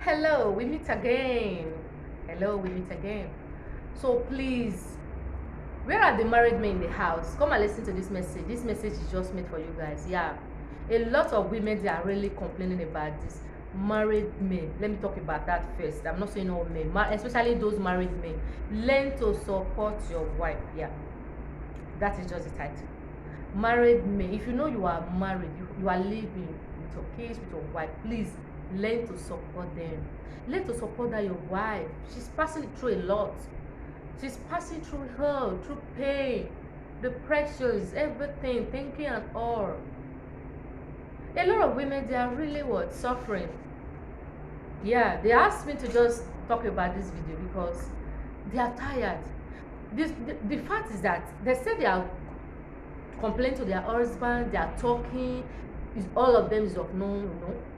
Hello, we meet again. Hello, we meet again. So please, where are the married men in the house? Come and listen to this message. This message is just made for you guys. Yeah. A lot of women they are really complaining about this. Married men. Let me talk about that first. I'm not saying all men, especially those married men. Learn to support your wife. Yeah. That is just the title. Married men. If you know you are married, you are living with your kids, with your wife, please learn to support them. Learn to support that your wife. She's passing through a lot. She's passing through hell, through pain, the pressures, everything, thinking and all. A lot of women they are really what suffering. Yeah, they asked me to just talk about this video because they are tired. The fact is that they say they are complaining to their husband, they are talking, is all of them is of no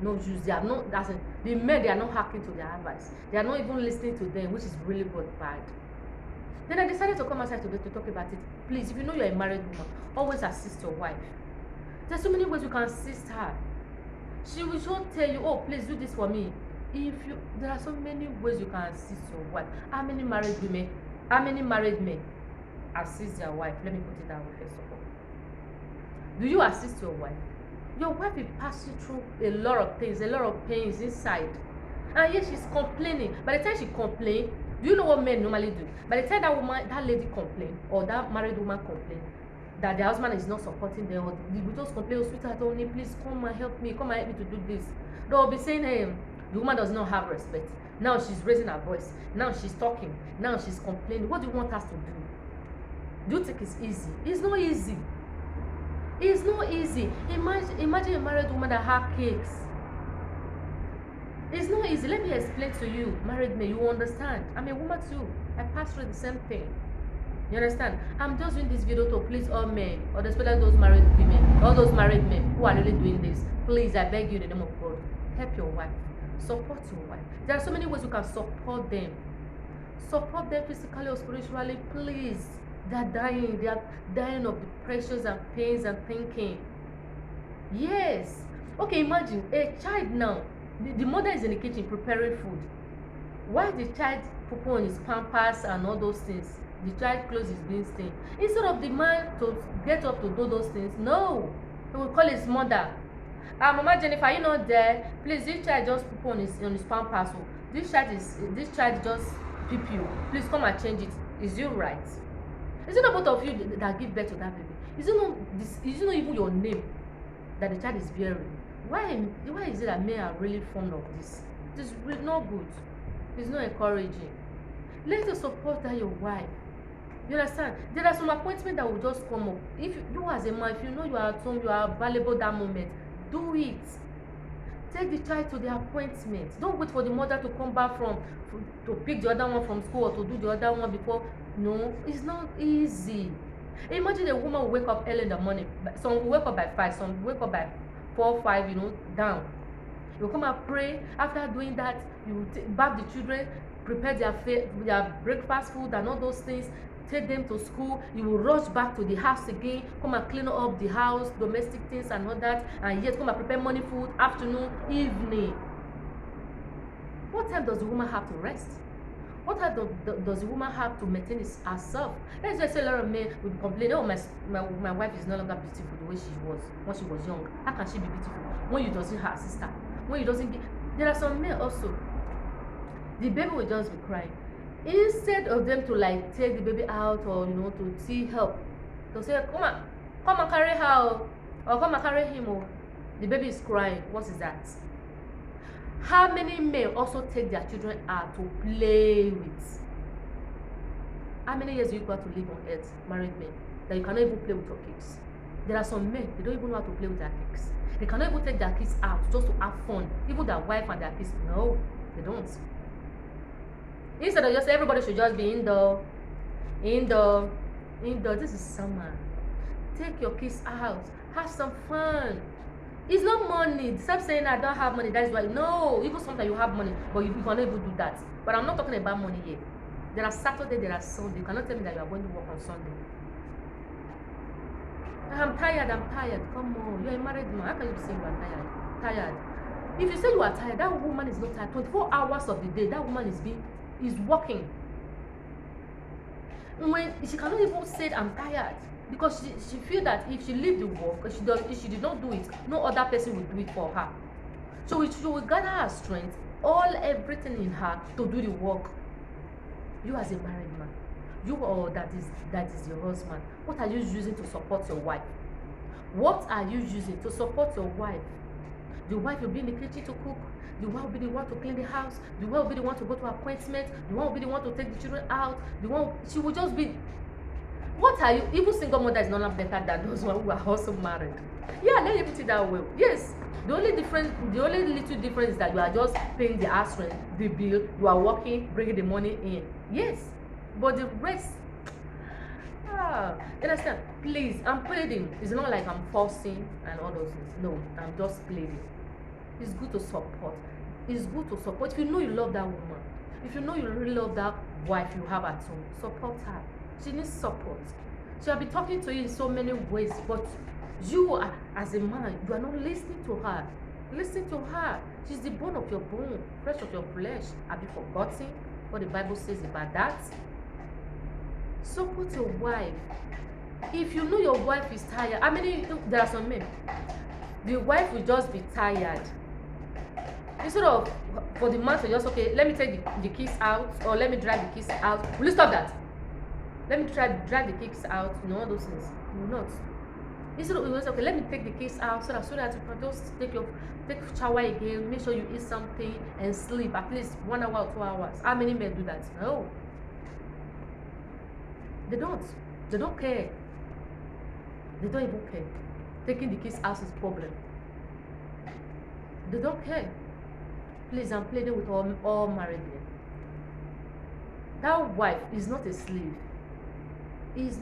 use. They are not that's it. The men they are not hacking to their advice. They are not even listening to them, which is really bad. Then I decided to come outside today to talk about it. Please, if you know you're a married woman, always assist your wife. There's so many ways you can assist her. She will just tell you, oh, please do this for me. There are so many ways you can assist your wife. How many married men assist their wife? Let me put it that way first of all. Do you assist your wife? Your wife will pass you through a lot of things, a lot of pains inside. And yet she's complaining. By the time she complains, do you know what men normally do? By the time that lady complain, or that married woman complain, that the husband is not supporting them, or they will just complain, oh sweetheart, honey, please come and help me to do this. They will be saying, hey, the woman does not have respect. Now she's raising her voice. Now she's talking. Now she's complaining. What do you want us to do? Do you think it's easy? It's not easy. It's not easy. Imagine a married woman that has kids. It's not easy. Let me explain to you, married men. You understand? I'm a woman too. I pass through the same thing. You understand? I'm just doing this video to please all men, or especially those married women, all those married men who are really doing this. Please, I beg you in the name of God, help your wife. Support your wife. There are so many ways you can support them. Support them physically or spiritually, please. They are dying of the pressures and pains and thinking. Yes. Okay, imagine a child now. The mother is in the kitchen preparing food. While the child put on his pampers and all those things, the child clothes is being stained. Instead of the man to get up to do those things, no. He will call his mother. Mama Jennifer, you not there? Please, this child just put on his pampers. So this child just pee. Please come and change it. Is you right? Is it not both of you that give birth to that baby? Is it not even your name that the child is bearing? Why is it that men are really fond of this? It is not good. It's not encouraging. Let us support that your wife. You understand? There are some appointments that will just come up. If you as a man, if you know you are at home, you are available that moment, do it. Take the child to the appointment. Don't wait for the mother to come back to pick the other one from school, or to do the other one before. No, it's not easy. Imagine a woman will wake up early in the morning. Some will wake up by 5, some will wake up by 4, 5, down. You come and pray. After doing that, you bath the children, prepare their breakfast food and all those things, take them to school. You will rush back to the house again, come and clean up the house, domestic things and all that, and yet come and prepare morning food, afternoon, evening. What time does the woman have to rest? What time does the woman have to maintain herself? Let's just say a lot of men will complain, oh, my wife is no longer beautiful the way she was when she was young. How can she be beautiful when you doesn't have a sister? When you doesn't get... There are some men also, the baby will just be crying. Instead of them to like take the baby out, or to see help, they'll say, come and carry her, or come and carry him. Or the baby is crying. What is that? How many men also take their children out to play with? How many years do you got to live on earth, married men, that you cannot even play with your kids? There are some men, they don't even know how to play with their kids. They cannot even take their kids out just to have fun. Even their wife and their kids, no, they don't. Instead of just everybody should just be indoor. This is summer. Take your kids out. Have some fun. It's not money. Stop saying I don't have money. That is why. No, even sometimes you have money, but you cannot even do that. But I'm not talking about money here. There are Saturday, there are Sunday. You cannot tell me that you are going to work on Sunday. I'm tired. Come on. You're a married man. How can you be saying you are tired? If you say you are tired, that woman is not tired. 24 hours of the day, that woman is working. When she cannot even say I'm tired, because she feel that if she leave the work, if she did not do it, no other person will do it for her. So she will gather her strength, everything in her to do the work. You as a married man, you or that is your husband, what are you using to support your wife? What are you using to support your wife? The wife will be in the kitchen to cook. The wife will be the one to clean the house. The wife will be the one to go to appointment. The one will be the one to take the children out. She will just be. What are you? Even single mother is not better than those who are also married. Yeah, let me put it that way. Yes, the only little difference is that you are just paying the house rent, the bill. You are working, bringing the money in. Yes, but the rest. You understand? Please, I'm pleading. It's not like I'm forcing and all those things. No, I'm just pleading. It's good to support. It's good to support. If you know you love that woman, if you know you really love that wife you have at home, support her. She needs support. She'll be talking to you in so many ways, but you as a man, you are not listening to her. Listen to her. She's the bone of your bone, flesh of your flesh. Have you forgotten what the Bible says about that? Support your wife. If you know your wife is tired, there are some men, the wife will just be tired. Instead of for the man to just, okay, let me take the kids out, or let me drive the kids out. Will you stop that? Let me drive the kids out, all those things. You will not. Instead of, okay, let me take the kids out so that you can just take shower again, make sure you eat something and sleep at least 1 hour or 2 hours. How many men do that? No. They don't care. They don't even care. Taking the kids out is a problem. They don't care. Please, I'm pleading with all married men. That wife is not a slave. She's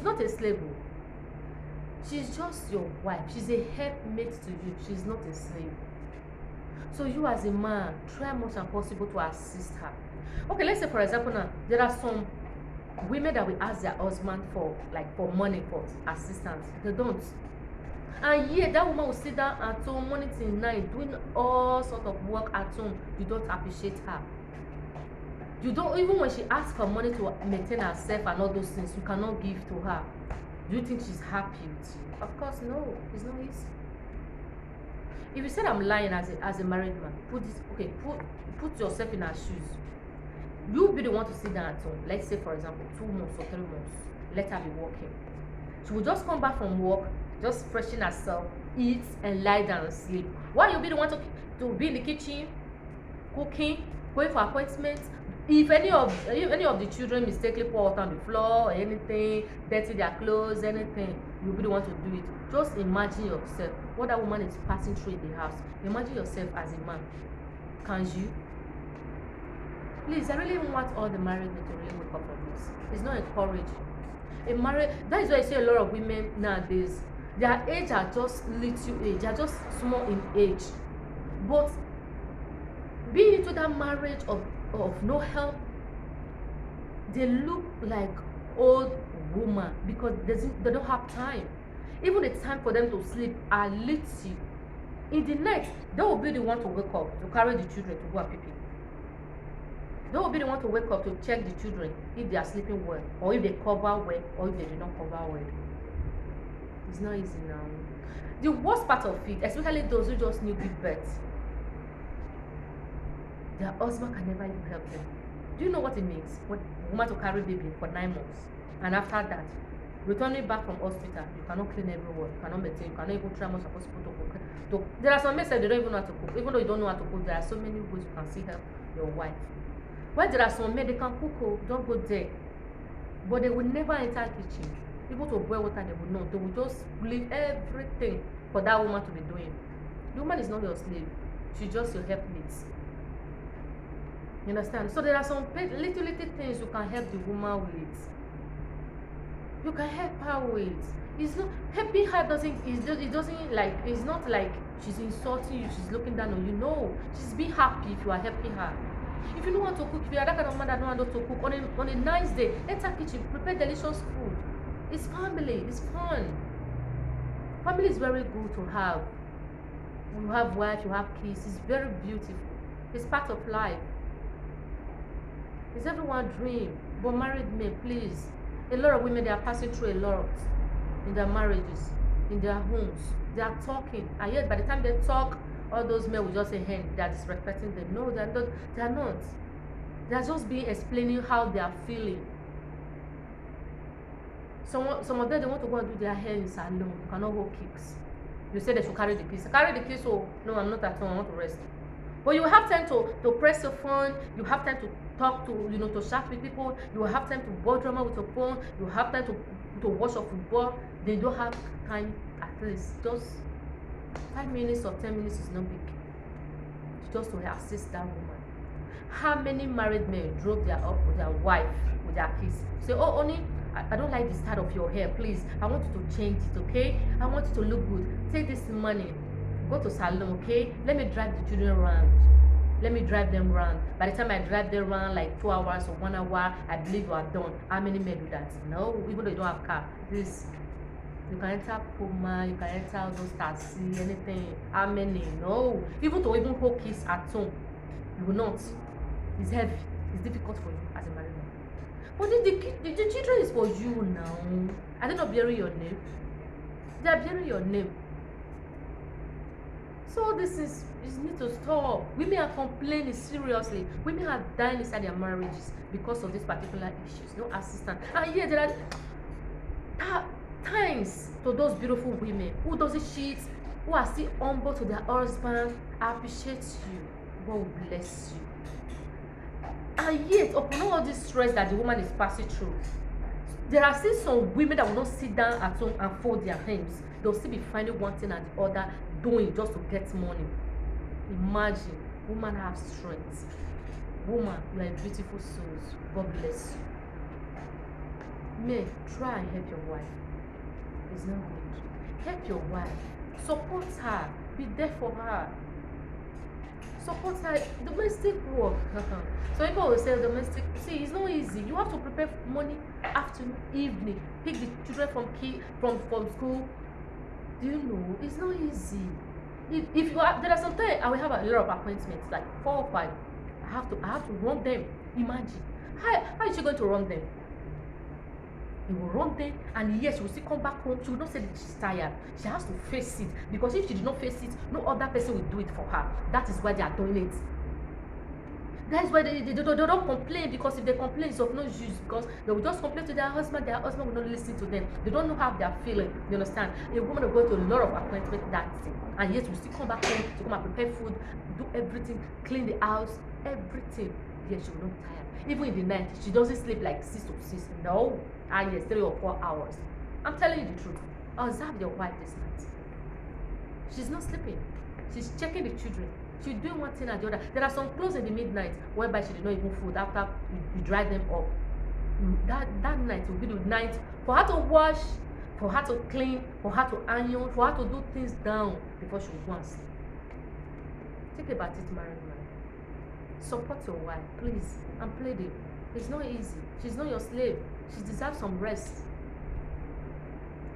not a slave. She's just your wife. She's a helpmate to you. She's not a slave. So you as a man, try much as possible to assist her. Okay, let's say for example now, there are some women that will ask their husband for money, for assistance. They don't. And yet that woman will sit down at home morning till night doing all sort of work at home. You don't appreciate her. You don't, even when she asks for money to maintain herself and all those things, you cannot give to her. Do you think she's happy with you? Of course no. It's not easy. If you said I'm lying as a married man, put yourself in her shoes. You'll be the one to sit down at home. Let's say for example 2 months or 3 months. Let her be working. She will just come back from work, just freshen herself, eat and lie down and sleep. Why you be the one to be in the kitchen, cooking, going for appointments? If any of the children mistakenly pour water on the floor or anything, dirty their clothes, anything, you'll be the one to do it. Just imagine yourself what that woman is passing through in the house. Imagine yourself as a man. Can you? Please, I really want all the married men to really wake up from this. It's not encouraging. That is why I see a lot of women nowadays, their age are just little age, they are just small in age. But being into that marriage of no help, they look like old woman because they don't have time. Even the time for them to sleep are little. In the night, they will be the one to wake up to carry the children to go and pee. They will be the one to wake up to check the children if they are sleeping well, or if they cover well, or if they do not cover well. It's not easy now. The worst part of it, especially those who just need give birth, their husband can never even help them. Do you know what it means? When a woman to carry baby for 9 months, and after that, returning back from hospital, you cannot clean everywhere, you cannot maintain, you cannot even try much supposed to cook. There are some men say they don't even know how to cook. Even though you don't know how to cook, there are so many ways you can still help your wife. While there are some men, they can cook, don't go there. But they will never enter the kitchen. Even to boil water, they will not. They will just leave everything for that woman to be doing. The woman is not your slave. She's just your helpmate. You understand? So there are some little things you can help the woman with. You can help her with. It's not helping her it's not like she's insulting you, she's looking down on you. No, she's being happy if you are helping her. If you know how to cook, if you are that kind of man that knows how to cook, on a nice day, enter kitchen, prepare delicious food. It's family, it's fun. Family is very good to have. You have wife, you have kids. It's very beautiful. It's part of life. It's everyone's dream. But married men, please. A lot of women, they are passing through a lot in their marriages, in their homes. They are talking. And yet, by the time they talk, all those men will just say, hey, they are disrespecting them. No, they are not. They are not. They are just being explaining how they are feeling. Some of them, they want to go and do their hair in salon. You cannot hold kicks. You say they should carry the kids. Carry the kids, oh, no, I'm not at home. I want to rest. But you have time to press your phone. You have time to talk to, to chat with people. You have time to board drama with your phone. You have time to watch your football. They don't have time, at least just 5 minutes or 10 minutes is no big. Just to assist that woman. How many married men drove their wife with their kids? Say, oh, honey, I don't like the style of your hair. Please, I want you to change it, okay? I want you to look good. Take this money. Go to salon, okay? Let me drive the children around. Let me drive them around. By the time I drive them around, like 2 hours or 1 hour, I believe you are done. How many men do that? No, even though you don't have car. Please, you can enter Puma, you can enter all those taxi, anything. How many? No. Even hold kids at home, you will not. It's heavy. It's difficult for you as a married man. But the children is for you now. Are they not bearing your name? They are bearing your name. So this is, you need to stop. Women are complaining seriously. Women are dying inside their marriages because of these particular issues. No assistance. And yeah, there are times to those beautiful women who doesn't cheat, who are still humble to their husband. I appreciate you. God will bless you. And yet, upon all this stress that the woman is passing through, there are still some women that will not sit down at home and fold their hands. They'll still be finding one thing and the other, doing just to get money. Imagine, woman have strength. Woman, you are a beautiful soul. God bless you. Men, try and help your wife. It's not good. Help your wife. Support her. Be there for her. Support her. Domestic work. So people will say domestic. See, it's not easy. You have to prepare money afternoon, evening. Pick the children from school. Do you know? It's not easy. If you have, there are sometimes I will have a lot of appointments, like 4 or 5. I have to run them. Imagine. How is she going to run them? He will run them, and yes, she will still come back home. She will not say that she's tired. She has to face it, because if she did not face it, no other person will do it for her. That is why they are doing it. That is why they don't complain, because if they complain, it's of no use, because they will just complain to their husband will not listen to them. They don't know how they are feeling. You understand? A woman will go to a lot of appointments that day, and yet will still come back home to come and prepare food, do everything, clean the house, everything. Yes, she will not be tired. Even in the night, she doesn't sleep like 6 to 6. No. Yes, 3 or 4 hours. I'm telling you the truth. Observe your wife this night. She's not sleeping. She's checking the children. She's doing one thing or the other. There are some clothes in the midnight whereby she did not even fold after you dry them up. That night will be the night for her to wash, for her to clean, for her to iron, for her to do things down before she will go and sleep. Think about it, married man. Support your wife, please, and play them. It's not easy. She's not your slave. She deserves some rest.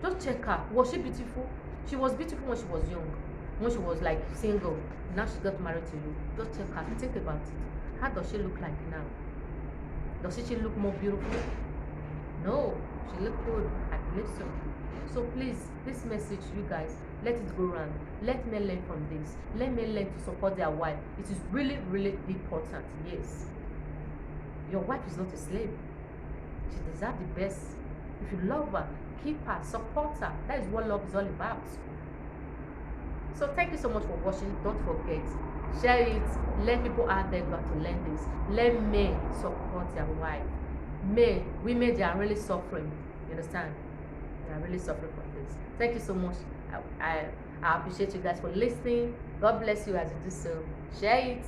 Just check her. Was she beautiful? She was beautiful when she was young. When she was like single. Now she got married to you. Just check her. Think about it. How does she look like now? Does she look more beautiful? No. She look good. I believe so. So please, this message, you guys, let it go around. Let men learn from this. Let men learn to support their wife. It is really, really important. Yes. Your wife is not a slave. She deserves the best. If you love her, keep her, support her. That is what love is all about. So thank you so much for watching. Don't forget, share it. Let people out there go to learn this. Let men support their wife. Men, women, they are really suffering. You understand? They are really suffering from this. Thank you so much. I appreciate you guys for listening. God bless you as you do so. Share it.